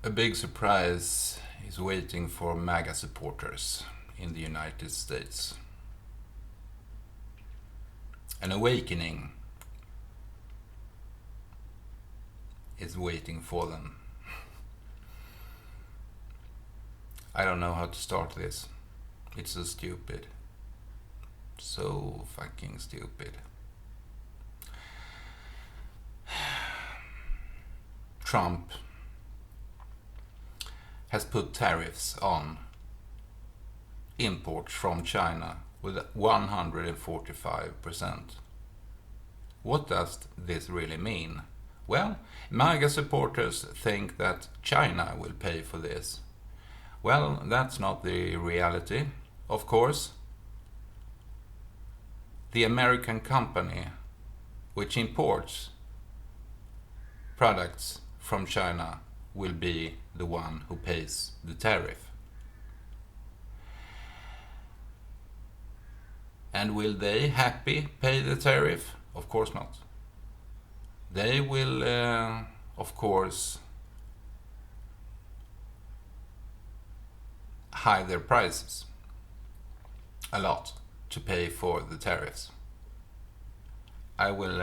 A big surprise is waiting for MAGA supporters in the United States. An awakening is waiting for them. I don't know how to start this. It's so stupid. So fucking stupid. Trump has put tariffs on imports from China with 145%. What does this really mean? Well, MAGA supporters think that China will pay for this. Well, that's not the reality, of course. The American company which imports products from China will be the one who pays the tariff. And will they happy pay the tariff? Of course not. They will, of course, hike their prices a lot to pay for the tariffs. I will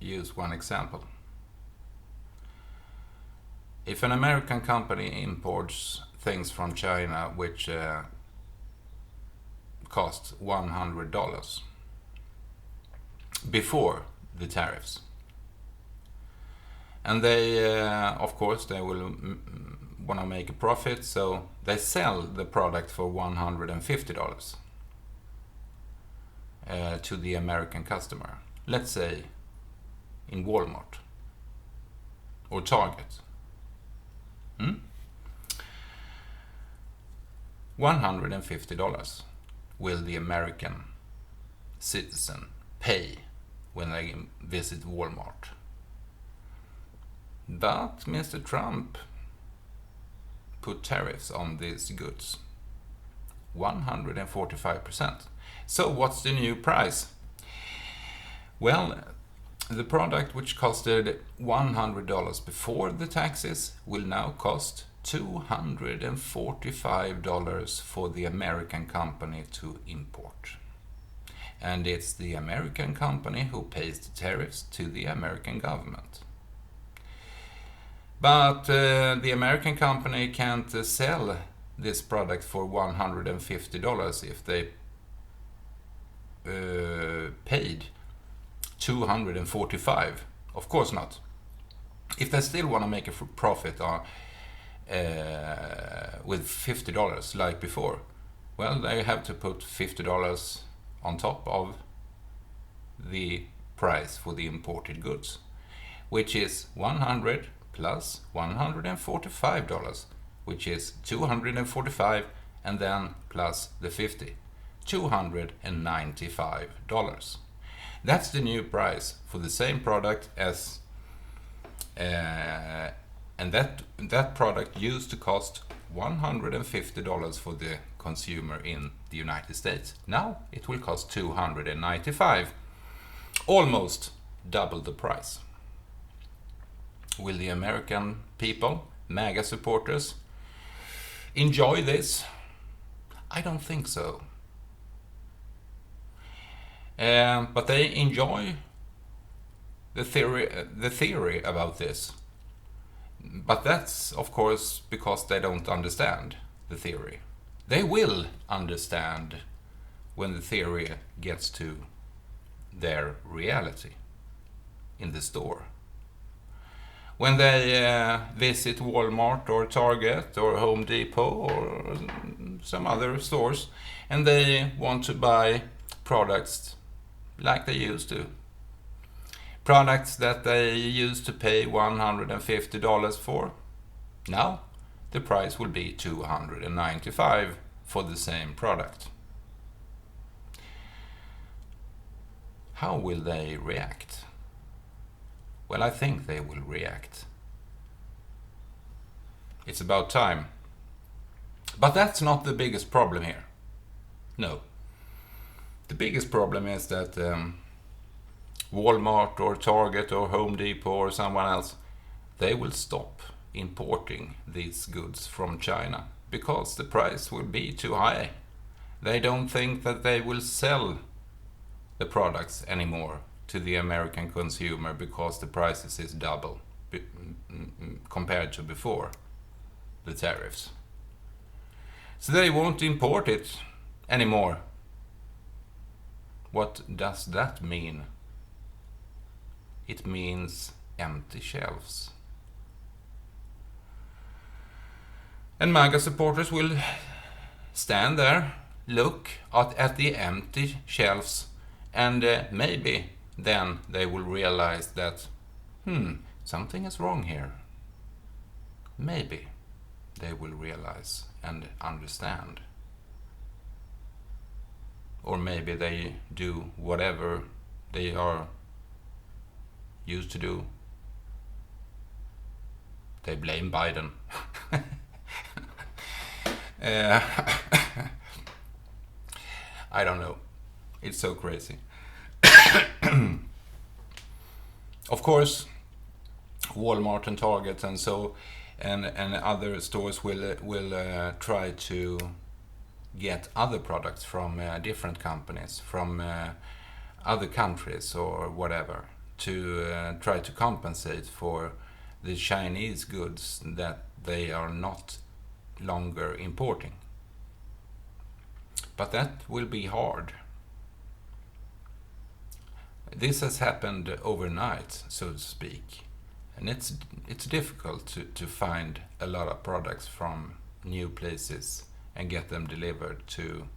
use one example. If an American company imports things from China which cost $100 before the tariffs, and they, of course, they will want to make a profit, so they sell the product for $150 to the American customer. Let's say in Walmart or Target. $150 will the American citizen pay when they visit Walmart. But Mr. Trump put tariffs on these goods. 145%. So what's the new price? Well, the product which costed $100 before the taxes will now cost $245 for the American company to import. And it's the American company who pays the tariffs to the American government. But the American company can't sell this product for $150 if they paid $245. Of course not. If they still want to make a profit with $50 like before, well, they have to put $50 on top of the price for the imported goods, which is $100 plus $145, which is $245, and then plus the $50, $295. That's the new price for the same product as, and that product used to cost $150 for the consumer in the United States. Now it will cost $295, almost double the price. Will the American people, MAGA supporters, enjoy this? I don't think so. But they enjoy the theory about this. But that's, of course, because they don't understand the theory. They will understand when the theory gets to their reality in the store. When they visit Walmart or Target or Home Depot or some other stores, and they want to buy products like they used to. Products that they used to pay $150 for. Now the price will be $295 for the same product. How will they react? Well, I think they will react. It's about time. But that's not the biggest problem here. No. The biggest problem is that Walmart or Target or Home Depot or someone else, they will stop importing these goods from China because the price will be too high. They don't think that they will sell the products anymore to the American consumer because the prices is double compared to before the tariffs. So they won't import it anymore. What does that mean? It means empty shelves. And MAGA supporters will stand there, look at the empty shelves, and maybe then they will realize that, something is wrong here. Maybe they will realize and understand. Or maybe they do whatever they are used to do. They blame Biden. I don't know. It's so crazy. Of course, Walmart and Target and other stores will try to get other products from different companies from other countries or whatever to try to compensate for the Chinese goods that they are not longer importing. But that will be hard. This has happened overnight, so to speak, and it's difficult to find a lot of products from new places and get them delivered to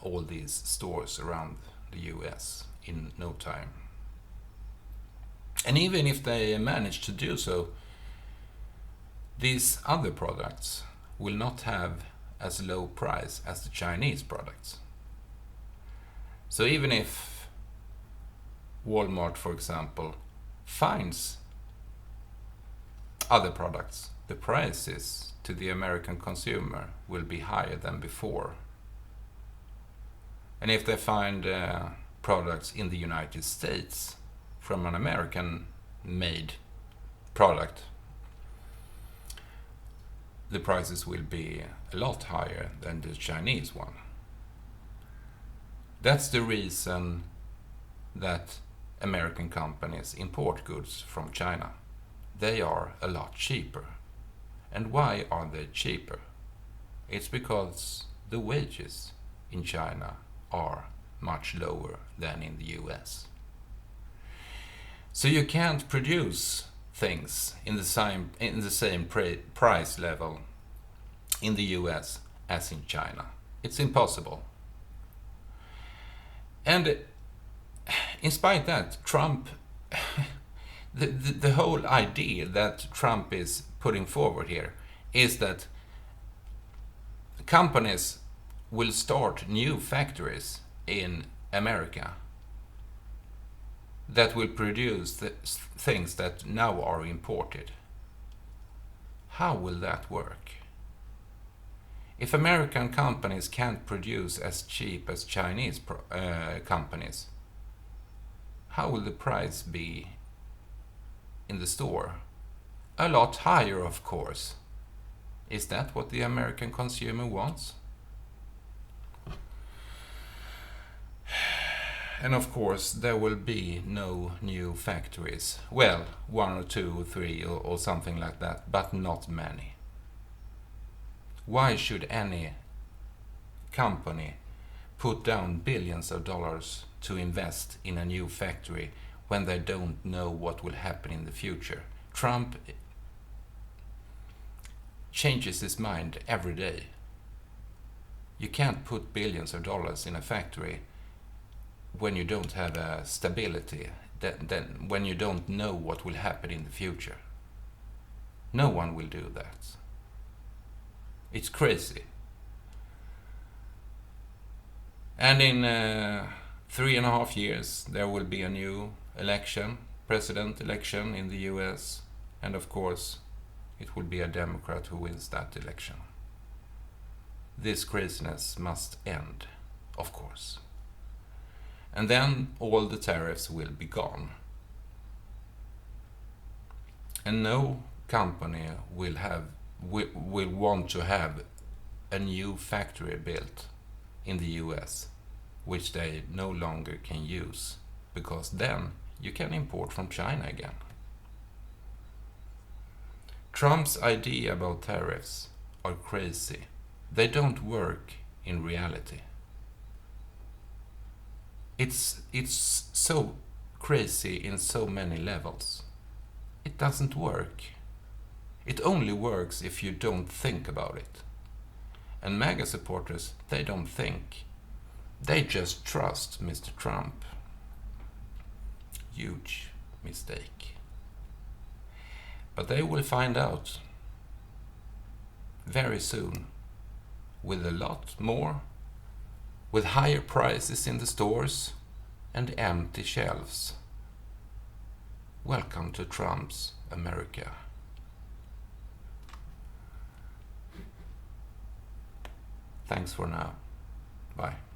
all these stores around the US in no time. And even if they manage to do so, these other products will not have as low price as the Chinese products. So even if Walmart, for example, finds other products, the prices to the American consumer will be higher than before. And if they find products in the United States from an American-made product, the prices will be a lot higher than the Chinese one. That's the reason that American companies import goods from China. They are a lot cheaper. And why are they cheaper? It's because the wages in China are much lower than in the US. So you can't produce things in the same price level in the US as in China. It's impossible. And in spite of that, Trump, the whole idea that Trump is putting forward here is that companies will start new factories in America that will produce the things that now are imported. How will that work? If American companies can't produce as cheap as Chinese companies, how will the price be in the store? A lot higher, of course. Is that what the American consumer wants? And of course, there will be no new factories. Well, 1 or 2 or 3 or something like that, but not many. Why should any company put down billions of dollars to invest in a new factory when they don't know what will happen in the future? Trump changes his mind every day. You can't put billions of dollars in a factory when you don't have a stability, when you don't know what will happen in the future. No one will do that. It's crazy. And in 3.5 years, there will be a new president election in the US, and of course, it will be a Democrat who wins that election. This craziness must end, of course. And then all the tariffs will be gone. And no company will want to have a new factory built in the US, which they no longer can use, because then you can import from China again. Trump's idea about tariffs are crazy. They don't work in reality. It's so crazy in so many levels. It doesn't work. It only works if you don't think about it. And MAGA supporters, they don't think. They just trust Mr. Trump. Huge mistake. But they will find out very soon, with a lot more, with higher prices in the stores and empty shelves. Welcome to Trump's America. Thanks for now. Bye.